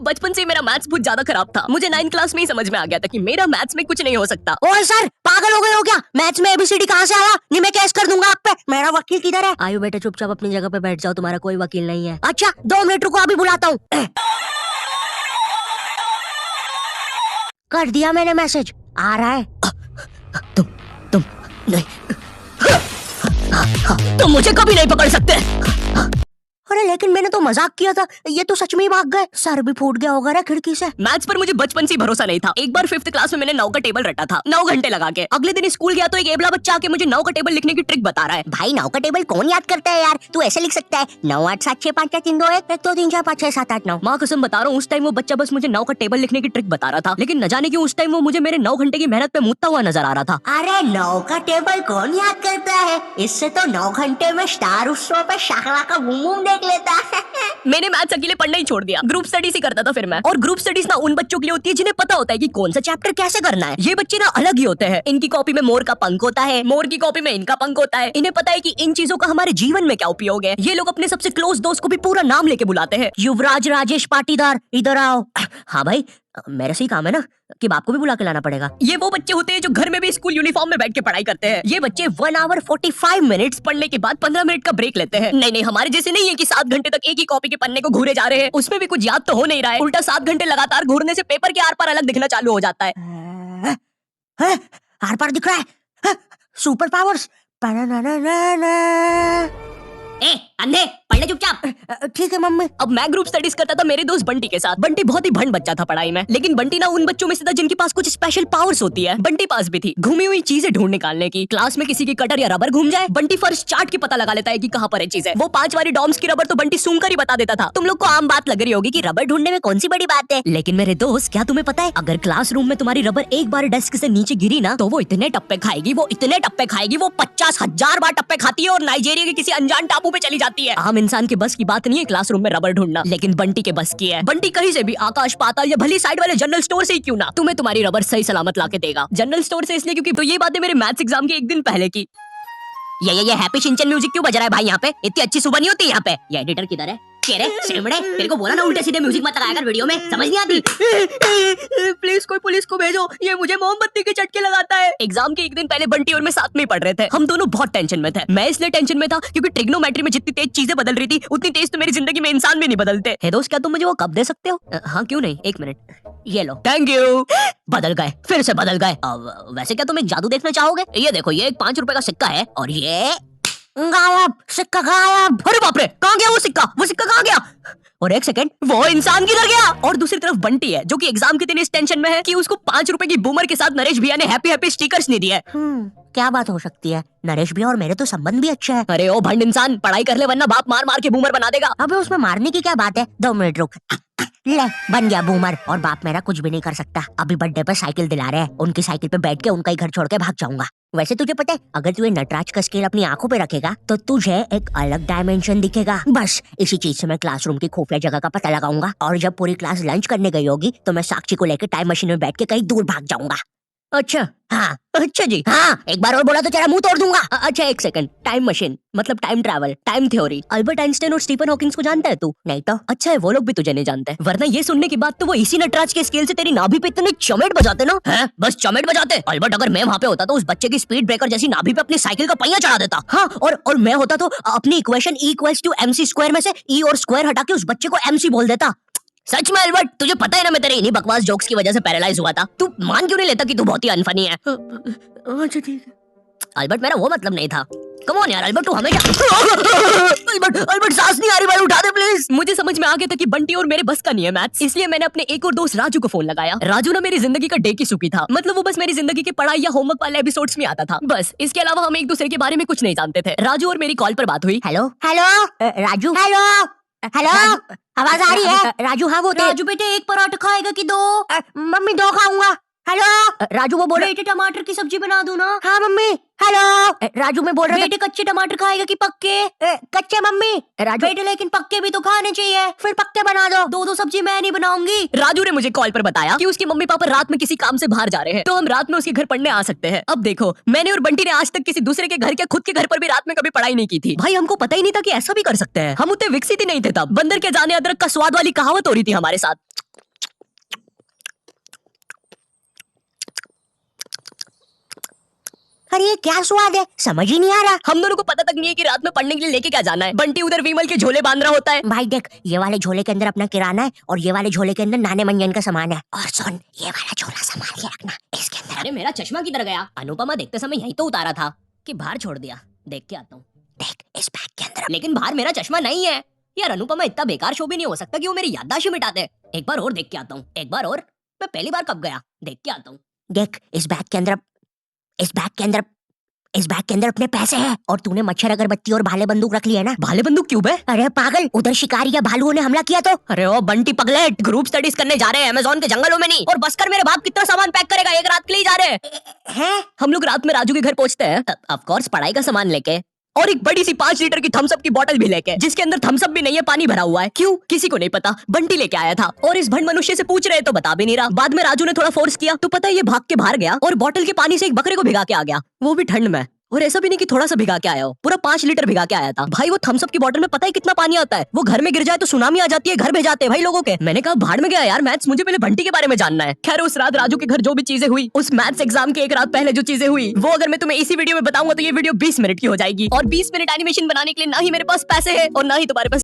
बचपन से मेरा मैथ्स बहुत ज्यादा खराब था। मुझे 9th क्लास में ही समझ में आ गया था कि मेरा मैथ्स में कुछ नहीं हो सकता। ओए सर, पागल हो गए हो क्या? मैथ्स में एबीसीडी कहाँ से आया? नहीं, मैं केस कर दूंगा आप पे। मेरा वकील किधर है? आयु बेटे, चुपचाप अपनी जगह पे बैठ जाओ, तुम्हारा कोई वकील नहीं है। अच्छा 2 मिनट रुको, अभी बुलाता हूँ। कर दिया मैंने मैसेज, आ रहा है। तुम नहीं, तुम मुझे कभी नहीं पकड़ सकते। अरे लेकिन मैंने तो मजाक किया था, ये तो सच में ही भाग गए। सर भी फूट गया होगा ना खिड़की से। मैथ्स पर मुझे बचपन से भरोसा नहीं था। एक बार 5th क्लास में मैंने 9 का टेबल रटा था, 9 घंटे लगा के। अगले दिन स्कूल गया तो एक एबला बच्चा आके मुझे 9 का टेबल लिखने की ट्रिक बता रहा है। भाई 9 का टेबल कौन याद करता है यार? तू ऐसे लिख सकता है 9 8 7 6 5 4 3 2 1 1 2 3 4 5 6 7 8 9। माँ कसम बता रहा हूँ, उस टाइम वो बच्चा बस मुझे 9 का टेबल लिखने की ट्रिक बता रहा था, लेकिन न जाने क्यों उस टाइम वो मुझे मेरे 9 घंटे की मेहनत पे मुद्दा हुआ नजर आ रहा था। अरे 9 का टेबल कौन याद करता है? इससे तो 9 घंटे में स्टार उत्सव पे शाहरा का बूम बूम देख लेता है। मैंने मैथ्स अकेले पढ़ना ही छोड़ दिया, ग्रुप स्टडीज ही करता था फिर मैं। और ग्रुप स्टडीज ना उन बच्चों के लिए होती है जिन्हें पता होता है कि कौन सा चैप्टर कैसे करना है। ये बच्चे ना अलग ही होते हैं। इनकी कॉपी में मोर का पंख होता है, मोर की कॉपी में इनका पंख होता है। इन्हें पता है कि इन चीजों का हमारे जीवन में क्या उपयोग है। ये लोग अपने सबसे क्लोज दोस्त को भी पूरा नाम लेके बुलाते हैं। युवराज राजेश पाटीदार, इधर आओ। हाँ भाई, मेरे से ही काम है ना कि बाप को भी बुला के लाना पड़ेगा। ये वो बच्चे होते हैं जो घर में भी स्कूल यूनिफॉर्म में बैठ के पढ़ाई करते हैं। ये बच्चे 1 आवर 45 मिनट्स पढ़ने के बाद 15 मिनट का ब्रेक लेते हैं। नहीं, हमारे जैसे नहीं है कि 7 घंटे तक एक ही कॉपी के पन्ने को घूरे जा रहे हैं। उसमें भी कुछ याद तो हो नहीं रहा है। उल्टा 7 घंटे लगातार घूरने से पेपर के आर पार अलग दिखना चालू हो जाता है। आर पार दिख रहा है। Super powers. ए अंधे, पढ़ ले चुपचाप। ठीक है मम्मी। अब मैं ग्रुप स्टडीज करता था मेरे दोस्त बंटी के साथ। बंटी बहुत ही भंड बच्चा था पढ़ाई में, लेकिन बंटी ना उन बच्चों में से था जिनके पास कुछ स्पेशल पावर्स होती है। बंटी पास भी थी घूमी हुई चीजें ढूंढ निकालने की। क्लास में किसी की कटर या रबर घूम जाए, बंटी फर्स्ट चार्ट के पता लगा लेता है कि कहाँ पर है चीजें। वो 5 वाली डॉम्स की रबर तो बंटी सूंघ कर ही बता देता था। तुम लोग को आम बात लग रही होगी कि रबर ढूंढने में कौन सी बड़ी बात है, लेकिन मेरे दोस्त क्या तुम्हें पता है, अगर क्लासरूम में तुम्हारी रबर एक बार डेस्क से नीचे गिरी ना तो वो इतने टप्पे खाएगी, वो 50,000 बार टप्पे खाती है और नाइजीरिया के किसी अनजान टापू पे चली जाती है। आम इंसान के बस की बात नहीं है क्लासरूम में रबर ढूंढना, लेकिन बंटी के बस की है। बंटी कहीं से भी, आकाश पाताल या भली साइड वाले जनरल स्टोर से ही क्यों ना, तुम्हें तुम्हारी रबर सही सलामत लाके देगा। जनरल स्टोर से इसलिए क्योंकि तो ये बातें मेरे मैथ्स एग्जाम के एक दिन पहले की। ये हैप्पी शिनचैन म्यूजिक क्यों बज रहा है भाई यहाँ पे? इतनी अच्छी सुबह नहीं होती यहाँ पे। ये एडिटर किधर है? तेरे को बोला ना उल्टे सीधे म्यूजिक मत लगाया कर वीडियो में, समझ नहीं आती। प्लीज कोई पुलिस को भेजो, ये मुझे मोमबत्ती के चटके लगाता है। एग्जाम के एक दिन पहले बंटी और मैं साथ में ही पढ़ रहे थे। हम दोनों बहुत टेंशन में थे। मैं इसलिए टेंशन में था क्योंकि ट्रिग्नोमेट्री में जितनी तेज चीजें बदल रही थी उतनी तेज तो मेरी जिंदगी में इंसान भी नहीं बदलते। हे दोस्त, क्या तुम मुझे वो कप दे सकते हो? हाँ क्यों नहीं, 1 मिनट, ये लो। Thank you. बदल गए, फिर से बदल गए। वैसे क्या तुम एक जादू देखना चाहोगे? ये देखो, ये एक 5 रुपए का सिक्का है और ये गायब, सिक्का गायब। अरे बाप रे, कहाँ गया वो सिक्का? वो सिक्का कहाँ गया? और 1 सेकंड, वो इंसान किधर गया? और दूसरी तरफ बंटी है जो कि एग्जाम के दिन इस टेंशन में है कि उसको 5 रुपए की बूमर के साथ नरेश भैया ने हैप्पी स्टिकर्स नहीं दिए। क्या बात हो सकती है? नरेश भैया और मेरे तो संबंध भी अच्छे हैं। अरे ओ भंड इंसान, पढ़ाई कर ले वरना बाप मार मार के बूमर बना देगा। अबे उसमें मारने की क्या बात है? 2 मिनट रुक। ले, बन गया बूमर। और बाप मेरा कुछ भी नहीं कर सकता। अभी बर्थडे पे साइकिल दिला रहे हैं, उनकी साइकिल पे बैठ के उनका ही घर छोड़ के भाग जाऊंगा। वैसे तुझे पता है, अगर तू ये नटराज का स्केल अपनी आंखों पे रखेगा तो तुझे एक अलग डायमेंशन दिखेगा। बस इसी चीज से मैं क्लासरूम की खुफिया जगह का पता लगाऊंगा और जब पूरी क्लास लंच करने गई होगी तो मैं साक्षी को लेकर टाइम मशीन में बैठ के कहीं दूर भाग जाऊंगा। अच्छा हाँ, अच्छा जी, हाँ, एक बार और बोला तो तेरा मुंह तोड़ दूंगा। अच्छा 1 सेकंड, टाइम मशीन मतलब time travel, time theory, Albert Einstein और स्टीफन हॉकिंग को जानता है तू? नहीं तो। अच्छा है, वो लोग भी तुझे नहीं जानते, वरना ये सुनने के बाद तो वो इसी नटराज के स्केल से तेरी नाभि पे इतने चमेट बजाते ना। हैं? बस चमेट बजाते। अल्बर्ट, अगर मैं वहाँ पे होता तो उस बच्चे की स्पीड ब्रेकर जैसी नाभि पे अपनी साइकिल का पहिया चढ़ा देता। हाँ, और मैं होता तो अपनी इक्वेशन E=mc² में से E और स्क्वायर हटा के उस बच्चे को MC बोल देता। सच में अल्बर्ट, तुझे पता है ना मैं तेरे इन्हीं बकवास जोक्स की वजह से पैरालाइज हुआ था। तू मान क्यों नहीं लेता कि तू बहुत ही अनफनी है? अच्छा ठीक है। अल्बर्ट, मेरा वो मतलब नहीं था। कम ऑन यार अल्बर्ट, तू हमेशा अल्बर्ट सांस नहीं आ रही भाई, उठा दे प्लीज। मुझे समझ में आ गया था कि बंटी और मेरे बस का नहीं है मैथ्स, इसलिए मैंने अपने एक और दोस्त राजू को फोन लगाया। राजू ना मेरी जिंदगी का डेकी सुकी था, मतलब वो बस मेरी जिंदगी के पढ़ाई या होमवर्क वाले एपिसोड्स में आता था, बस। इसके अलावा हम एक दूसरे के बारे में कुछ नहीं जानते थे। राजू और मेरी कॉल पर बात हुई। हेलो राजू, हेलो, आवाज आ रही है? राजू, हाँ वो राजू बेटे, 1 पराठा खाएगा कि 2? मम्मी 2 खाऊंगा। हेलो राजू, वो बोले बेटे टमाटर की सब्जी बना दूं ना? हाँ मम्मी। हेलो राजू, मैं बोल रहा बेटे कच्चे टमाटर खाएगा कि पक्के? कच्चे मम्मी। राजू बेटे, लेकिन पक्के भी तो खाने चाहिए। फिर पक्के बना दो। 2 सब्जी मैं नहीं बनाऊंगी। राजू ने मुझे कॉल पर बताया कि उसकी मम्मी पापा रात में किसी काम से बाहर जा रहे हैं, तो हम रात में उसके घर पढ़ने आ सकते हैं। अब देखो, मैंने और बंटी ने आज तक किसी दूसरे के घर, के खुद के घर पर भी रात में कभी पढ़ाई नहीं की थी। भाई हमको पता ही नहीं था कि ऐसा भी कर सकते हैं। हम उतने विकसित ही नहीं थे तब। बंदर के जाने अदरक का स्वाद वाली कहावत हो रही थी हमारे साथ। अरे ये क्या स्वाद है, समझ ही नहीं आ रहा। हम दोनों को पता तक नहीं है कि रात में पढ़ने के लिए लेके क्या जाना है। बंटी उधर विमल के झोले बांध रहा होता है। भाई देख, ये वाले झोले के अंदर अपना किराना है और ये वाले झोले के अंदर नाने मंजन का सामान है। और सुन, ये वाला झोला संभाल के रखना, इसके अंदर। अरे मेरा चश्मा किधर गया? अनुपमा देखते समय यही तो उतारा था कि बाहर छोड़ दिया। देख के आता हूँ। देख, इस बैग के अंदर। लेकिन बाहर मेरा चश्मा नहीं है। यार अनुपमा इतना बेकार शो भी नहीं हो सकता कि वो मेरी याददाश्त मिटा दे। एक बार और देख के आता हूँ, एक बार और। मैं पहली बार कब गया? देख के आता हूँ। देख, इस बैग के अंदर अपने पैसे हैं। और तूने मच्छर अगरबत्ती और भाले बंदूक रख ली है ना? भाले बंदूक क्यों बे? अरे पागल, उधर शिकारी या भालुओं ने हमला किया तो। अरे ओ बंटी पगलेट, ग्रुप स्टडीज करने जा रहे हैं अमेज़न के जंगलों में नहीं। और बस कर, मेरे बाप कितना सामान पैक करेगा? एक रात के लिए जा रहे हैं। हम लोग रात में राजू के घर पहुंचते हैं, ऑफ कोर्स पढ़ाई का सामान लेके, और एक बड़ी सी 5 लीटर की थम्स अप की बोतल भी लेके, जिसके अंदर थम्स अप भी नहीं है, पानी भरा हुआ है। क्यों? किसी को नहीं पता। बंटी लेके आया था और इस भंड मनुष्य से पूछ रहे तो बता भी नहीं रहा। बाद में राजू ने थोड़ा फोर्स किया तो पता है ये भाग के बाहर गया और बोतल के पानी से एक बकरे को भिगा के आ गया, वो भी ठंड में। और ऐसा भी नहीं कि थोड़ा सा भिगा के आया हो, पूरा 5 लीटर भिगा के आया था। भाई वो थम्स अप की बोतल में पता है कितना पानी आता है? वो घर में गिर जाए तो सुनामी आ जाती है, घर भेजाते हैं भाई लोगों के। मैंने कहा भाड़ में गया यार मैथ्स, मुझे पहले बंटी के बारे में जानना है। खैर उस रात राजू के घर जो भी चीजें हुई, उस मैथ्स एग्जाम के एक रात पहले जो चीजें हुई, वो अगर मैं तुम्हें इसी वीडियो में बताऊंगा तो ये वीडियो 20 मिनट की हो जाएगी। और 20 मिनट एनिमेशन बनाने के लिए ना ही मेरे पास पैसे है और ना ही तुम्हारे पास